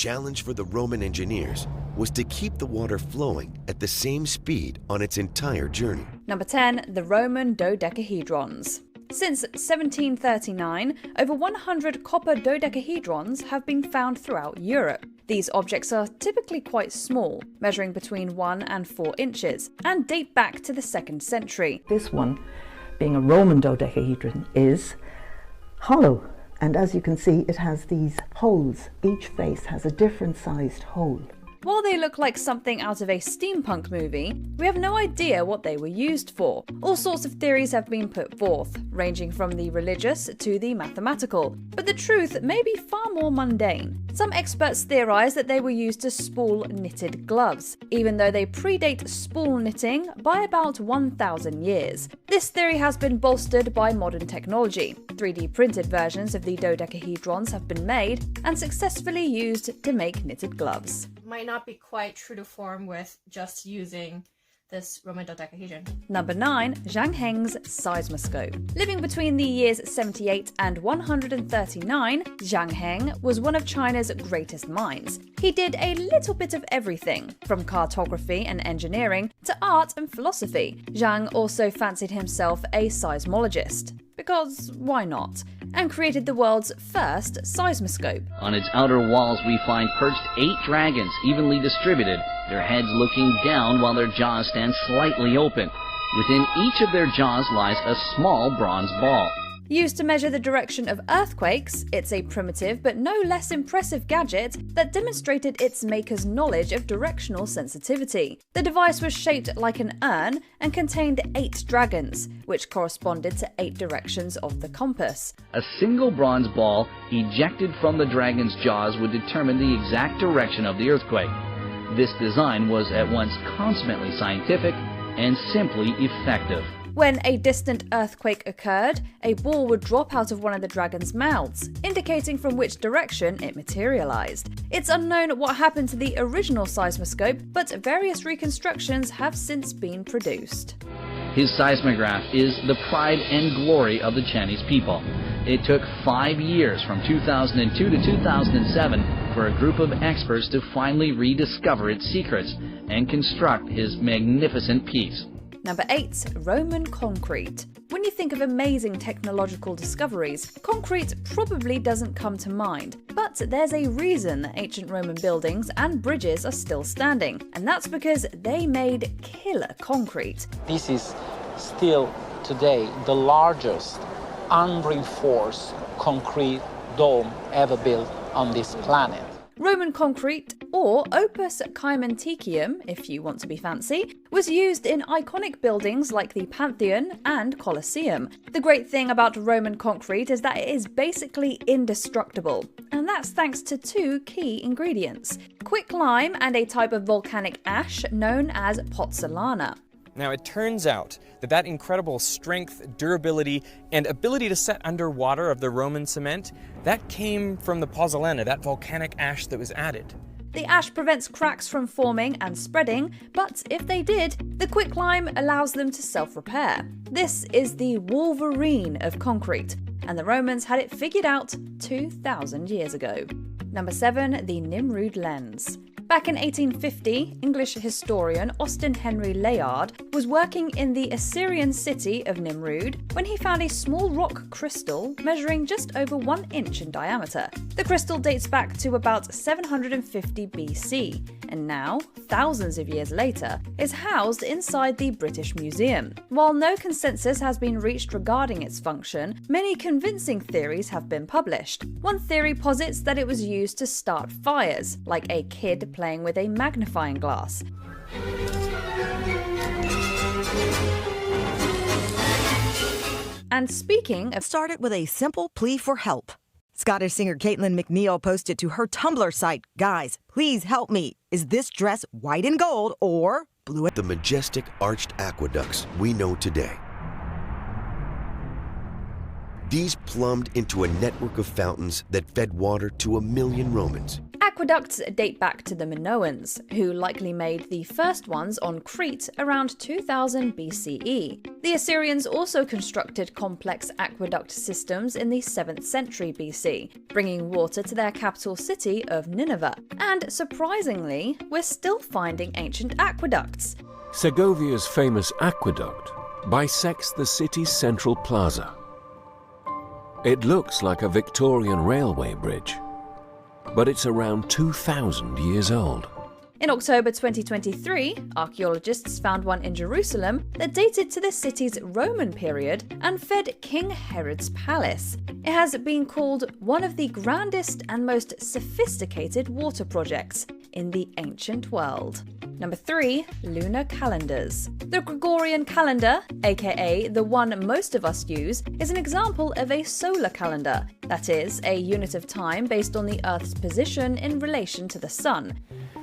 challenge for the Roman engineers was to keep the water flowing at the same speed on its entire journey. Number 10. The Roman dodecahedrons. Since 1739, over 100 copper dodecahedrons have been found throughout Europe. These objects are typically quite small, measuring between 1 and 4 inches, and date back to the 2nd century. This one, being a Roman dodecahedron, is hollow. And as you can see, it has these holes. Each face has a different sized hole. While they look like something out of a steampunk movie, we have no idea what they were used for. All sorts of theories have been put forth, ranging from the religious to the mathematical, but the truth may be far more mundane. Some experts theorize that they were used to spool knitted gloves, even though they predate spool knitting by about 1,000 years. This theory has been bolstered by modern technology. 3D printed versions of the dodecahedrons have been made and successfully used to make knitted gloves. Might not be quite true to form with just using this Roman dodecahedron. Number 9. Zhang Heng's seismoscope. Living between the years 78 and 139, Zhang Heng was one of China's greatest minds. He did a little bit of everything, from cartography and engineering to art and philosophy. Zhang also fancied himself a seismologist, because why not? And created the world's first seismoscope. On its outer walls we find perched 8 dragons, evenly distributed, their heads looking down while their jaws stand slightly open. Within each of their jaws lies a small bronze ball. Used to measure the direction of earthquakes, it's a primitive but no less impressive gadget that demonstrated its maker's knowledge of directional sensitivity. The device was shaped like an urn and contained 8 dragons, which corresponded to 8 directions of the compass. A single bronze ball ejected from the dragon's jaws would determine the exact direction of the earthquake. This design was at once consummately scientific and simply effective. When a distant earthquake occurred, a ball would drop out of one of the dragon's mouths, indicating from which direction it materialized. It's unknown what happened to the original seismoscope, but various reconstructions have since been produced. His seismograph is the pride and glory of the Chinese people. It took 5 years, from 2002 to 2007, for a group of experts to finally rediscover its secrets and construct his magnificent piece. Number 8. Roman concrete. When you think of amazing technological discoveries, concrete probably doesn't come to mind. But there's a reason that ancient Roman buildings and bridges are still standing, and that's because they made killer concrete. This is still today the largest unreinforced concrete dome ever built on this planet. Roman concrete, or opus caementicium if you want to be fancy, was used in iconic buildings like the Pantheon and Colosseum. The great thing about Roman concrete is that it is basically indestructible, and that's thanks to 2 key ingredients: quicklime and a type of volcanic ash known as pozzolana. Now, it turns out that that incredible strength, durability, and ability to set underwater of the Roman cement, that came from the pozzolana, that volcanic ash that was added. The ash prevents cracks from forming and spreading, but if they did, the quicklime allows them to self-repair. This is the Wolverine of concrete, and the Romans had it figured out 2,000 years ago. Number 7. The Nimrud lens. Back in 1850, English historian Austin Henry Layard was working in the Assyrian city of Nimrud when he found a small rock crystal measuring just over 1 inch in diameter. The crystal dates back to about 750 BC, and now, thousands of years later, is housed inside the British Museum. While no consensus has been reached regarding its function, many convincing theories have been published. One theory posits that it was used to start fires, like a kid playing with a magnifying glass. And speaking of, started with a simple plea for help. Scottish singer Caitlin McNeil posted to her Tumblr site, "Guys, please help me. Is this dress white and gold or blue and..." The majestic arched aqueducts we know today. These plumbed into a network of fountains that fed water to 1 million Romans. Aqueducts date back to the Minoans, who likely made the first ones on Crete around 2000 BCE. The Assyrians also constructed complex aqueduct systems in the 7th century BC, bringing water to their capital city of Nineveh. And surprisingly, we're still finding ancient aqueducts. Segovia's famous aqueduct bisects the city's central plaza. It looks like a Victorian railway bridge, but it's around 2,000 years old. In October 2023, archaeologists found one in Jerusalem that dated to the city's Roman period and fed King Herod's palace. It has been called one of the grandest and most sophisticated water projects in the ancient world. Number 3. Lunar calendars. The Gregorian calendar, aka the one most of us use, is an example of a solar calendar, that is, a unit of time based on the Earth's position in relation to the Sun.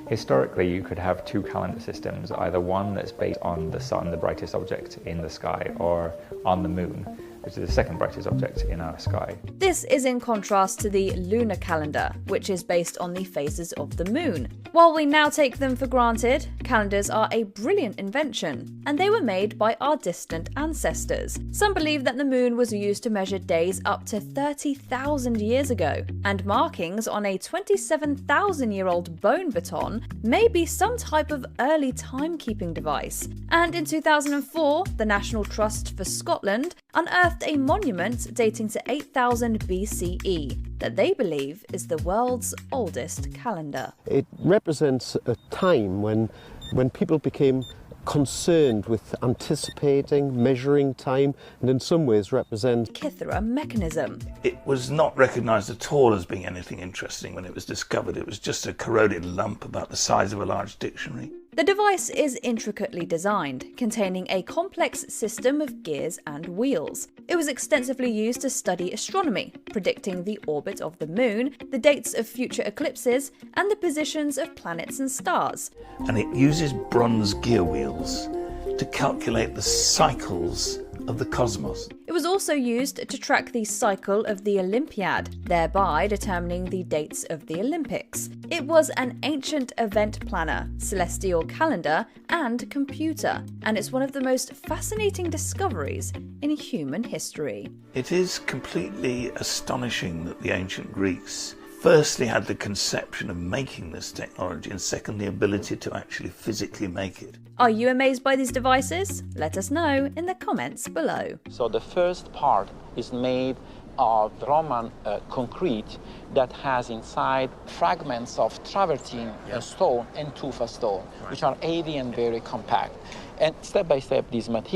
Historically, you could have two calendar systems, either one that's based on the sun, the brightest object in the sky, or on the moon, which is the second brightest object in our sky. This is in contrast to the lunar calendar, which is based on the phases of the moon. While we now take them for granted, calendars are a brilliant invention, and they were made by our distant ancestors. Some believe that the moon was used to measure days up to 30,000 years ago, and markings on a 27,000-year-old bone baton may be some type of early timekeeping device. And in 2004, the National Trust for Scotland unearthed a monument dating to 8000 BCE that they believe is the world's oldest calendar. It represents a time when people became concerned with anticipating, measuring time, and in some ways represent Kithera mechanism. It was not recognised at all as being anything interesting when it was discovered. It was just a corroded lump about the size of a large dictionary. The device is intricately designed, containing a complex system of gears and wheels. It was extensively used to study astronomy, predicting the orbit of the moon, the dates of future eclipses, and the positions of planets and stars. And it uses bronze gear wheels to calculate the cycles of the cosmos. It was also used to track the cycle of the Olympiad, thereby determining the dates of the Olympics. It was an ancient event planner, celestial calendar, and computer, and it's one of the most fascinating discoveries in human history. It is completely astonishing that the ancient Greeks firstly had the conception of making this technology, and secondly, the ability to actually physically make it. Are you amazed by these devices? Let us know in the comments below. So the first part is made of Roman concrete that has inside fragments of travertine stone and tufa stone, which are heavy and very compact. And step by step, these materials